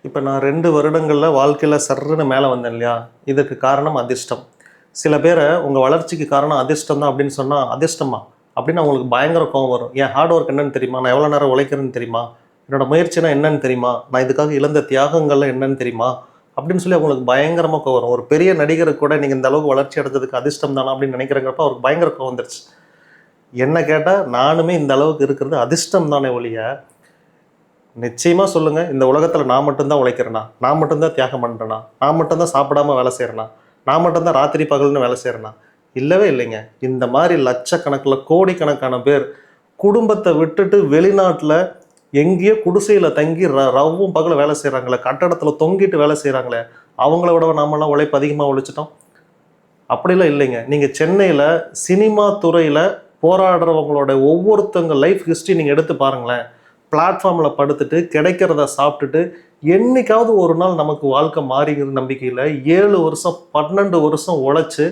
இப்போ நான் 2 வருடங்களில் வாழ்க்கையில் சர்ருன்னு மேலே வந்தேன் இல்லையா? இதுக்கு காரணம் அதிர்ஷ்டம். சில பேரை உங்கள் வளர்ச்சிக்கு காரணம் அதிர்ஷ்டம் தான் அப்படின்னு சொன்னால், அதிர்ஷ்டமா அப்படின்னு அவங்களுக்கு பயங்கர கோவம் வரும். என் ஹார்ட் ஒர்க் என்னன்னு தெரியுமா? நான் எவ்வளோ நேரம் உழைக்கிறேன்னு தெரியுமா? என்னோட முயற்சினா என்னன்னு தெரியுமா? நான் இதுக்காக இழந்த தியாகங்கள்லாம் என்னன்னு தெரியுமா? அப்படின்னு சொல்லி அவங்களுக்கு பயங்கரமாக கோவம் வரும். ஒரு பெரிய நடிகருக்கு கூட நீங்கள் இந்த அளவுக்கு வளர்ச்சி அடைஞ்சதுக்கு அதிர்ஷ்டம் தானா அப்படின்னு நினைக்கிறங்கிறப்ப அவருக்கு பயங்கர கோவம் வந்துருச்சு. என்ன கேட்டால் நானுமே இந்த அளவுக்கு இருக்கிறது அதிர்ஷ்டம் தானே ஒழிய, நிச்சயமாக சொல்லுங்கள், இந்த உலகத்தில் நான் மட்டும்தான் உழைக்கிறேனா? நான் மட்டும்தான் தியாகம் பண்ணுறேனா? நான் மட்டும்தான் சாப்பிடாம வேலை செய்கிறேனா? நான் மட்டும்தான் ராத்திரி பகல்னு வேலை செய்கிறேனா? இல்லவே இல்லைங்க. இந்த மாதிரி லட்சக்கணக்கில் கோடிக்கணக்கான பேர் குடும்பத்தை விட்டுட்டு வெளிநாட்டில் எங்கேயோ குடிசையில் தங்கி ரவ்வும் பகலும் வேலை செய்கிறாங்களே, கட்டடத்தில் தொங்கிட்டு வேலை செய்கிறாங்களே, அவங்கள விட நாமெல்லாம் உழைப்பு அதிகமாக உழைச்சிட்டோம். அப்படிலாம் இல்லைங்க. நீங்கள் சென்னையில் சினிமா துறையில் போராடுறவங்களோட ஒவ்வொருத்தவங்க லைஃப் ஹிஸ்ட்ரி நீங்கள் எடுத்து பாருங்களேன். பிளாட்ஃபார்மில் படுத்துட்டு கிடைக்கிறத சாப்பிட்டுட்டு என்னைக்காவது ஒரு நாள் நமக்கு வாழ்க்கை மாறிங்கிற நம்பிக்கையில் 7 வருஷம் 12 வருஷம் உழைச்சி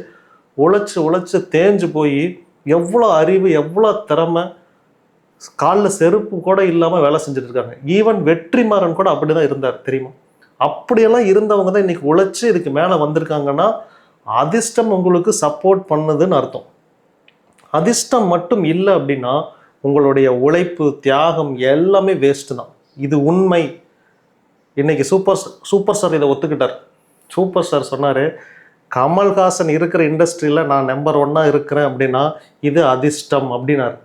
உழைச்சி உழைச்சி தேஞ்சு போய் எவ்வளோ அறிவு எவ்வளோ திறமை, காலில் செருப்பு கூட இல்லாமல் வேலை செஞ்சுட்டு இருக்காங்க. ஈவன் வெற்றிமாறன் கூட அப்படி தான் இருந்தார் தெரியுமா? அப்படியெல்லாம் இருந்தவங்க தான் இன்னைக்கு உழைச்சி இதுக்கு மேலே வந்திருக்காங்கன்னா அதிர்ஷ்டம் உங்களுக்கு சப்போர்ட் பண்ணுதுன்னு அர்த்தம். அதிர்ஷ்டம் மட்டும் இல்லை அப்படின்னா உங்களுடைய உழைப்பு தியாகம் எல்லாமே வேஸ்ட்டு தான். இது உண்மை. இன்னைக்கு சூப்பர் ஸ்டார் இதை ஒத்துக்கிட்டார். சூப்பர் ஸ்டார் சொன்னார், கமல்ஹாசன் இருக்கிற இண்டஸ்ட்ரியில் நான் நம்பர் 1 இருக்கிறேன் அப்படின்னா இது அதிர்ஷ்டம் அப்படின்னாரு.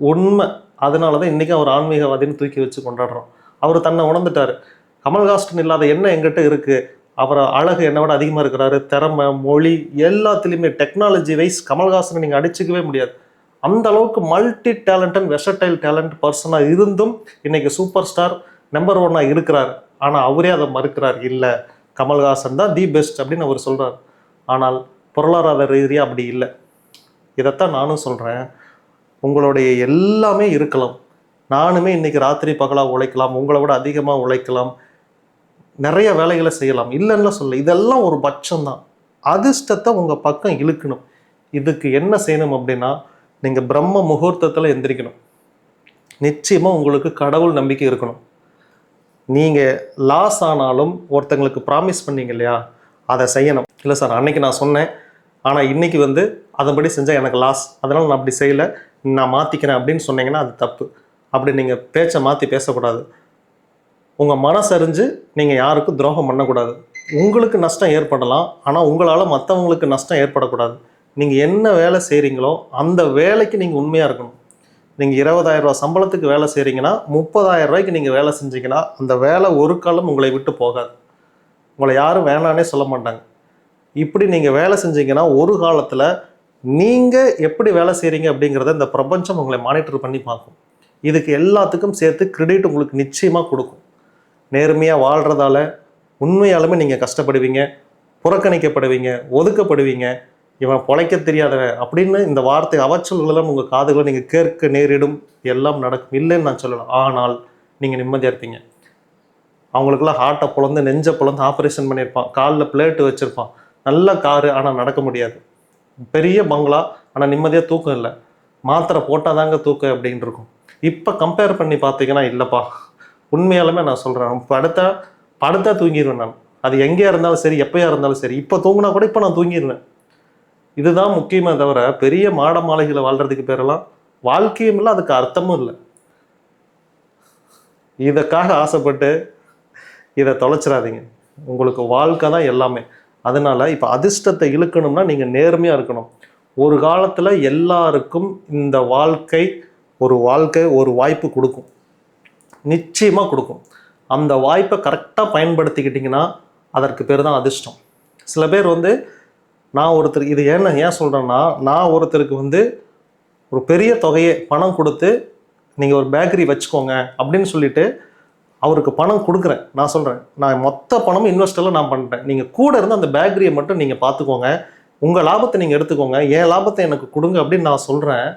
உண்மை. அதனால தான் இன்றைக்கி அவர் ஆன்மீகவாதின்னு தூக்கி வச்சு கொண்டாடுறோம். அவர் தன்னை உணர்ந்துட்டார். கமல்ஹாசன் இல்லாத என்ன எங்கிட்ட இருக்குது, அவர் அழகு என்னை விட அதிகமாக இருக்கிறாரு, திறமை மொழி எல்லாத்துலேயுமே டெக்னாலஜி வைஸ் கமல்ஹாசனை நீங்கள் அடிச்சிக்கவே முடியாது. அந்த அளவுக்கு மல்டி டேலண்ட் வெர்சடைல் டேலண்ட் பர்சனாக இருந்தும் இன்னைக்கு சூப்பர் ஸ்டார் நம்பர் 1 இருக்கிறார். ஆனால் அவரே அதை மறுக்கிறார். இல்லை, கமல்ஹாசன் தான் தி பெஸ்ட் அப்படின்னு அவர் சொல்கிறார். ஆனால் பொருளாதார ரீதியாக அப்படி இல்லை. இதைத்தான் நானும் சொல்கிறேன். உங்களுடைய எல்லாமே இருக்கலாம். நானுமே இன்றைக்கி ராத்திரி பகலாக உழைக்கலாம், உங்களை விட அதிகமாக உழைக்கலாம், நிறைய வேலைகளை செய்யலாம், இல்லைன்னா சொல்ல. இதெல்லாம் ஒரு பட்சம்தான். அதிர்ஷ்டத்தை உங்கள் பக்கம் இழுக்கணும். இதுக்கு என்ன செய்யணும் அப்படின்னா, நீங்கள் பிரம்ம முகூர்த்தத்தில் எந்திரிக்கணும். நிச்சயமாக உங்களுக்கு கடவுள் நம்பிக்கை இருக்கணும். நீங்கள் லாஸ் ஆனாலும் ஒருத்தங்களுக்கு ப்ராமிஸ் பண்ணீங்க இல்லையா, அதை செய்யணும். இல்லை சார் அன்னைக்கு நான் சொன்னேன், ஆனால் இன்றைக்கி அதன்படி செஞ்சால் எனக்கு லாஸ், அதனால் நான் அப்படி செய்யலை, நான் மாற்றிக்கிறேன் அப்படின்னு சொன்னீங்கன்னா அது தப்பு. அப்படி நீங்கள் பேச்சை மாற்றி பேசக்கூடாது. உங்கள் மனசறிஞ்சு நீங்கள் யாருக்கும் துரோகம் பண்ணக்கூடாது. உங்களுக்கு நஷ்டம் ஏற்படலாம், ஆனால் உங்களால் மற்றவங்களுக்கு நஷ்டம் ஏற்படக்கூடாது. நீங்கள் என்ன வேலை செய்கிறீங்களோ அந்த வேலைக்கு நீங்கள் உண்மையாக இருக்கணும். நீங்கள் 20,000 ரூபா சம்பளத்துக்கு வேலை செய்கிறீங்கன்னா 30,000 ரூபாய்க்கு நீங்கள் வேலை செஞ்சீங்கன்னா அந்த வேலை ஒரு காலம் உங்களை விட்டு போகாது. உங்களை யாரும் வேணானே சொல்ல மாட்டாங்க. இப்படி நீங்கள் வேலை செஞ்சீங்கன்னா ஒரு காலத்தில் நீங்கள் எப்படி வேலை செய்கிறீங்க அப்படிங்கிறத இந்த பிரபஞ்சம் உங்களை மானிட்டர் பண்ணி பார்க்கும். இதுக்கு எல்லாத்துக்கும் சேர்த்து கிரெடிட் உங்களுக்கு நிச்சயமாக கொடுக்கும். நேர்மையாக வாழ்கிறதால உண்மையாலுமே நீங்கள் கஷ்டப்படுவீங்க, புறக்கணிக்கப்படுவீங்க, ஒதுக்கப்படுவீங்க. இவன் பொழைக்க தெரியாதவன் அப்படின்னு இந்த வார்த்தை அவச்சொல்களெல்லாம் உங்கள் காதுகளை நீங்கள் கேட்க நேரிடும். எல்லாம் நடக்கும், இல்லைன்னு நான் சொல்லலாம். ஆனால் நீங்கள் நிம்மதியாக இருப்பீங்க. அவங்களுக்கெல்லாம் ஹார்ட்டை பிளந்து நெஞ்சை பிளந்து ஆப்ரேஷன் பண்ணியிருப்பான், காலில் பிளேட்டு வச்சுருப்பான், நல்ல காரு ஆனால் நடக்க முடியாது, பெரிய பங்களா ஆனால் நிம்மதியாக தூக்கம் இல்லை, மாத்திரை போட்டால் தாங்க தூக்கம் அப்படின்னு இருக்கும். இப்போ கம்பேர் பண்ணி பார்த்தீங்கன்னா இல்லைப்பா, உண்மையாலுமே நான் சொல்கிறேன், படுத்தா தூங்கிடுவேன் நான். அது எங்கேயா இருந்தாலும் சரி, எப்போயா இருந்தாலும் சரி. இப்போ தூங்கினா கூட இப்போ நான் தூங்கிடுவேன். இதுதான் முக்கியமே தவிர பெரிய மாட மாளிகைகளை வாழ்கிறதுக்கு பேரெல்லாம் வாழ்க்கையும் இல்லை, அதுக்கு அர்த்தமும் இல்லை. இதுக்காக ஆசைப்பட்டு இதை தொலைச்சிடாதீங்க. உங்களுக்கு வாழ்க்கை தான் எல்லாமே. அதனால் இப்போ அதிர்ஷ்டத்தை இழுக்கணும்னா நீங்கள் நேர்மையாக இருக்கணும். ஒரு காலத்தில் எல்லாருக்கும் இந்த வாழ்க்கை ஒரு வாய்ப்பு கொடுக்கும், நிச்சயமாக கொடுக்கும். அந்த வாய்ப்பை கரெக்டாக பயன்படுத்திக்கிட்டிங்கன்னா அதற்கு பேர் தான் அதிர்ஷ்டம். சில பேர் நான் ஒருத்தருக்கு இது ஏன் சொல்கிறேன்னா, நான் ஒருத்தருக்கு ஒரு பெரிய தொகையை பணம் கொடுத்து நீங்கள் ஒரு பேக்கரி வச்சுக்கோங்க அப்படின்னு சொல்லிட்டு அவருக்கு பணம் கொடுக்குறேன். நான் சொல்கிறேன், நான் மொத்த பணமும் இன்வெஸ்டரில் நான் பண்ணுறேன், நீங்கள் கூட இருந்து அந்த பேக்கரியை மட்டும் நீங்கள் பார்த்துக்கோங்க, உங்கள் லாபத்தை நீங்கள் எடுத்துக்கோங்க, என் லாபத்தை எனக்கு கொடுங்க அப்படின்னு நான் சொல்கிறேன்.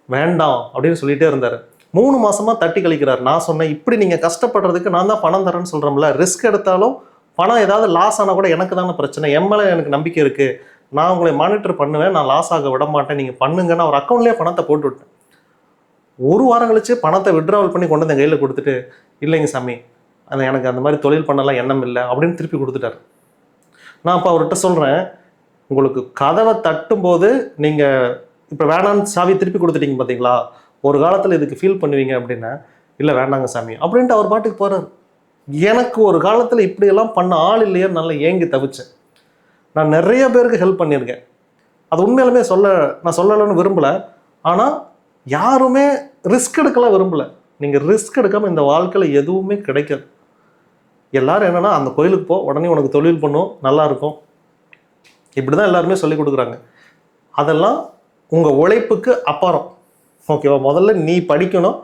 வேண்டாம் அப்படின்னு சொல்லிகிட்டே இருந்தார். 3 மாதமாக தட்டி கழிக்கிறார். நான் சொன்னேன், இப்படி நீங்கள் கஷ்டப்படுறதுக்கு நான் தான் பணம் தரேன்னு சொல்கிறோம்ல, ரிஸ்க் எடுத்தாலும் பணம் ஏதாவது லாஸ் ஆனால் கூட எனக்கு தானே பிரச்சனை, என் மேலே எனக்கு நம்பிக்கை இருக்குது, நான் உங்களை மானிட்டர் பண்ணுவேன், நான் லாஸ் ஆக விட மாட்டேன், நீங்கள் பண்ணுங்கன்னு அவர் அக்கௌண்ட்லேயே பணத்தை போட்டு விட்டேன். 1 வாரம் கழிச்சு பணத்தை விட்ராவல் பண்ணி கொண்டு வந்து கையில் கொடுத்துட்டு, இல்லைங்க சாமி எனக்கு அந்த மாதிரி தொழில் பண்ணலாம் எண்ணம் இல்லை அப்படின்னு திருப்பி கொடுத்துட்டாரு. நான் அப்போ அவர்கிட்ட சொல்கிறேன், உங்களுக்கு கதவை தட்டும்போது நீங்கள் இப்போ வேணான்னு சாவி திருப்பி கொடுத்துட்டீங்க பார்த்தீங்களா, ஒரு காலத்தில் இதுக்கு ஃபீல் பண்ணுவீங்க அப்படின்னா, இல்லை வேண்டாங்க சாமி அப்படின்ட்டு அவர் பாட்டுக்கு போகிறார். எனக்கு ஒரு காலத்தில் இப்படியெல்லாம் பண்ண ஆள் இல்லையே நல்லா ஏங்கி தவிச்சேன். நான் நிறைய பேருக்கு ஹெல்ப் பண்ணியிருக்கேன். அது உண்மையிலுமே நான் சொல்லலைன்னு விரும்பலை. ஆனால் யாருமே ரிஸ்க் எடுக்கலாம் விரும்பலை. நீங்கள் ரிஸ்க் எடுக்காமல் இந்த வாழ்க்கையில் எதுவுமே கிடைக்காது. எல்லாரும் என்னென்னா அந்த கோயிலுக்கு போ, உடனே உனக்கு தொழில் பண்ணும், நல்லாயிருக்கும், இப்படி தான் எல்லாருமே சொல்லி கொடுக்குறாங்க. அதெல்லாம் உங்கள் உழைப்புக்கு அப்புறம். ஓகேவா? முதல்ல நீ படிக்கணும்,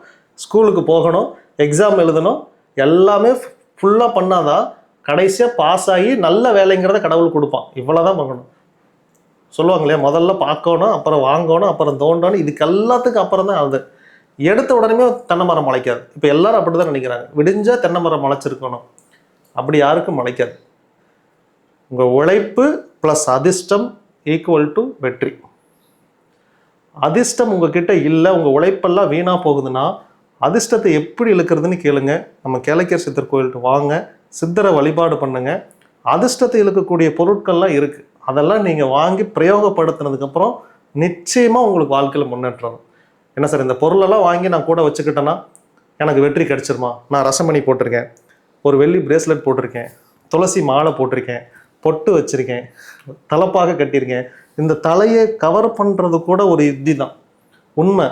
ஸ்கூலுக்கு போகணும், எக்ஸாம் எழுதணும், எல்லாமே ஃபுல்லாக பண்ணாதான் கடைசியாக பாஸ் ஆகி நல்ல வேலைங்கிறத கடவுள் கொடுப்பான். இவ்வளோ தான் பண்ணணும். சொல்லுவாங்க இல்லையா, முதல்ல பார்க்கணும், அப்புறம் வாங்கணும், அப்புறம் தோண்டணும். இதுக்கு எல்லாத்துக்கும் அப்புறம் தான் அது. எடுத்த உடனே தென்னை மரம் முளைக்காது. இப்போ எல்லாரும் அப்படி தான் நினைக்கிறாங்க, விடிஞ்சால் தென்னை மரம் முளைச்சிருக்கணும். அப்படி யாருக்கும் முளைக்காது. உங்கள் உழைப்பு ப்ளஸ் அதிர்ஷ்டம் ஈக்குவல் டு வெற்றி. அதிர்ஷ்டம் உங்ககிட்ட இல்லை, உங்கள் உழைப்பெல்லாம் வீணாக போகுதுன்னா அதிர்ஷ்டத்தை எப்படி இழுக்கிறதுன்னு கேளுங்க. நம்ம கேளக்கியர் சித்தர் கோயிலுக்கு வாங்க, சித்தரை வழிபாடு பண்ணுங்க. அதிர்ஷ்டத்தை இழுக்கக்கூடிய பொருட்கள்லாம் இருக்குது. அதெல்லாம் நீங்கள் வாங்கி பிரயோகப்படுத்தினதுக்கப்புறம் நிச்சயமாக உங்களுக்கு வாழ்க்கையில் முன்னேற்றம். என்ன சார், இந்த பொருளெல்லாம் வாங்கி நான் கூட வச்சுக்கிட்டேன்னா எனக்கு வெற்றி கிடைச்சிருமா? நான் ரசமணி போட்டிருக்கேன், ஒரு வெள்ளி பிரேஸ்லெட் போட்டிருக்கேன், துளசி மாலை போட்டிருக்கேன், பொட்டு வச்சுருக்கேன், தலைப்பாக கட்டியிருக்கேன். இந்த தலையை கவர் பண்ணுறது கூட ஒரு யுத்தி தான், உண்மை.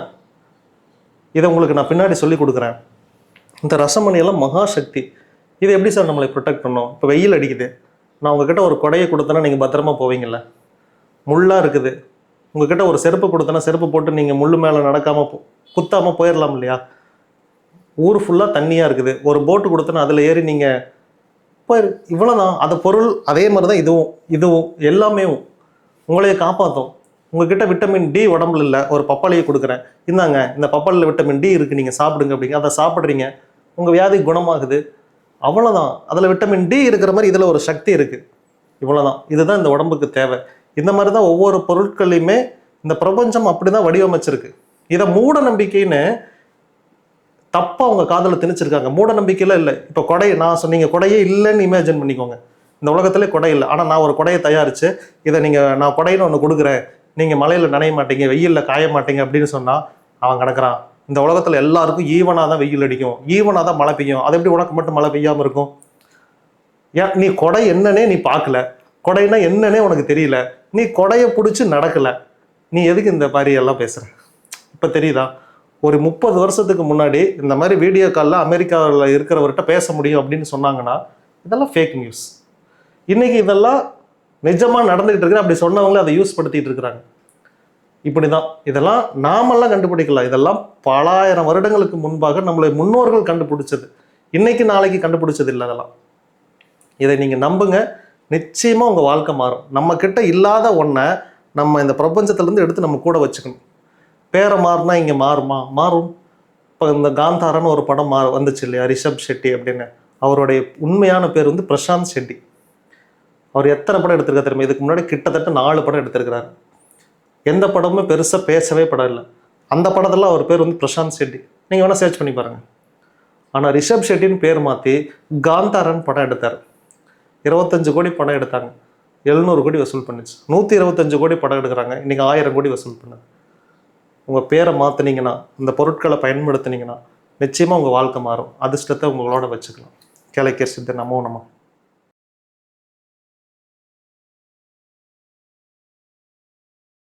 இதை உங்களுக்கு நான் பின்னாடி சொல்லி கொடுக்குறேன். இந்த ரசமணியெல்லாம் மகாசக்தி. இதை எப்படி சார் நம்மளை ப்ரொடெக்ட் பண்ணோம்? இப்போ வெயில் அடிக்குது, நான் உங்ககிட்ட ஒரு கொடையை கொடுத்தேன்னா நீங்கள் பத்திரமா போவீங்கள்ல. முள்ளாக இருக்குது, உங்ககிட்ட ஒரு செருப்பு கொடுத்தேன்னா செருப்பு போட்டு நீங்கள் முள்ளு மேலே நடக்காமல் குத்தாமல் போயிடலாம் இல்லையா? ஊர் ஃபுல்லாக தண்ணியாக இருக்குது, ஒரு போட்டு கொடுத்தோன்னா அதில் ஏறி நீங்கள் போயிரு, இவ்வளோதான். அந்த பொருள் அதே மாதிரி தான் இதுவும் எல்லாமே உங்களையே காப்பாற்றும். உங்ககிட்ட விட்டமின் டி உடம்புல இல்லை, ஒரு பப்பாளியை கொடுக்குறேன், இந்தாங்க இந்த பப்பாளியில் விட்டமின் டி இருக்குது, நீங்கள் சாப்பிடுங்க அப்படிங்க. அதை சாப்பிட்றீங்க, உங்கள் வியாதி குணமாகுது, அவ்வளோதான். அதில் விட்டமின் டி இருக்கிற மாதிரி இதில் ஒரு சக்தி இருக்குது, இவ்வளோதான். இதுதான் இந்த உடம்புக்கு தேவை. இந்த மாதிரி தான் ஒவ்வொரு பொருட்களையுமே இந்த பிரபஞ்சம் அப்படி தான் வடிவமைச்சிருக்கு. இதை மூட நம்பிக்கைன்னு தப்பாக அவங்க காதில் திணிச்சிருக்காங்க. மூட நம்பிக்கையில் இல்லை. இப்போ கொடை நான் சொன்னீங்க, கொடையே இல்லைன்னு இமேஜின் பண்ணிக்கோங்க. இந்த உலகத்திலே கொடை இல்லை. ஆனால் நான் ஒரு கொடையை தயாரித்து இதை நான் கொடைன்னு ஒன்று கொடுக்குறேன், நீங்கள் மழையில் நனைய மாட்டீங்க, வெயிலில் காய மாட்டீங்க அப்படின்னு சொன்னால் அவன் கிடக்குறான். இந்த உலகத்தில் எல்லாருக்கும் ஈவனாக தான் வெயில் அடிக்கும், ஈவனாக தான் மழை பெய்யும். அது எப்படி உனக்கு மட்டும் மழை பெய்யாமல் இருக்கும்? ஏன் நீ கொடை என்னன்னே நீ பார்க்கல, கொடைனா என்னன்னே உனக்கு தெரியல, நீ கொடையை பிடிச்சி நடக்கலை, நீ எதுக்கு இந்த மாதிரி எல்லாம் பேசுகிற? இப்போ தெரியுதா? ஒரு 30 வருஷத்துக்கு முன்னாடி இந்த மாதிரி வீடியோ காலில் அமெரிக்காவில் இருக்கிறவர்கிட்ட பேச முடியும் அப்படின்னு சொன்னாங்கன்னா இதெல்லாம் ஃபேக் நியூஸ். இன்றைக்கி இதெல்லாம் நிஜமாக நடந்துகிட்டு இருக்கு. அப்படி சொன்னவங்களே அதை யூஸ் படுத்திகிட்டு இருக்கிறாங்க. இப்படி தான். இதெல்லாம் நாமெல்லாம் கண்டுபிடிக்கலாம். இதெல்லாம் பலாயிரம் வருடங்களுக்கு முன்பாக நம்மளுடைய முன்னோர்கள் கண்டுபிடிச்சது. இன்னைக்கு நாளைக்கு கண்டுபிடிச்சது இல்லை. அதெல்லாம் இதை நீங்கள் நம்புங்க, நிச்சயமாக உங்கள் வாழ்க்கை மாறும். நம்ம கிட்ட இல்லாத ஒன்றை நம்ம இந்த பிரபஞ்சத்திலேருந்து எடுத்து நம்ம கூட வச்சுக்கணும். பேரை மாறினா இங்கே மாறுமா? மாறும். இப்போ இந்த காந்தாரன்னு ஒரு படம் வந்துச்சு இல்லையா, ரிஷப் ஷெட்டி அப்படின்னு. அவருடைய உண்மையான பேர் வந்து பிரசாந்த் ஷெட்டி. அவர் எத்தனை படம் எடுத்திருக்காரு தெரியுமா? இதுக்கு முன்னாடி கிட்டத்தட்ட 4 படம் எடுத்திருக்கிறாரு. எந்த படமுமே பெருசாக பேசவே படம் இல்லை. அந்த படத்தில் அவர் பேர் வந்து பிரசாந்த் ஷெட்டி. நீங்கள் வேணால் சர்ச் பண்ணி பாருங்கள். ஆனால் ரிஷப் ஷெட்டின்னு பேர் மாற்றி காந்தாரன் படம் எடுத்தார். 25 கோடி படம் எடுத்தாங்க, 700 கோடி வசூல் பண்ணுச்சு. 125 கோடி படம் எடுக்கிறாங்க, இன்றைக்கி 1000 கோடி வசூல் பண்ணுது. உங்கள் பேரை மாற்றினீங்கன்னா, இந்த பொருட்களை பயன்படுத்தினீங்கன்னா நிச்சயமாக உங்கள் வாழ்க்கை மாறும். அதிர்ஷ்டத்தை உங்களோட வச்சுக்கலாம். கேளக்கியர் சித்தர் நமோ நம.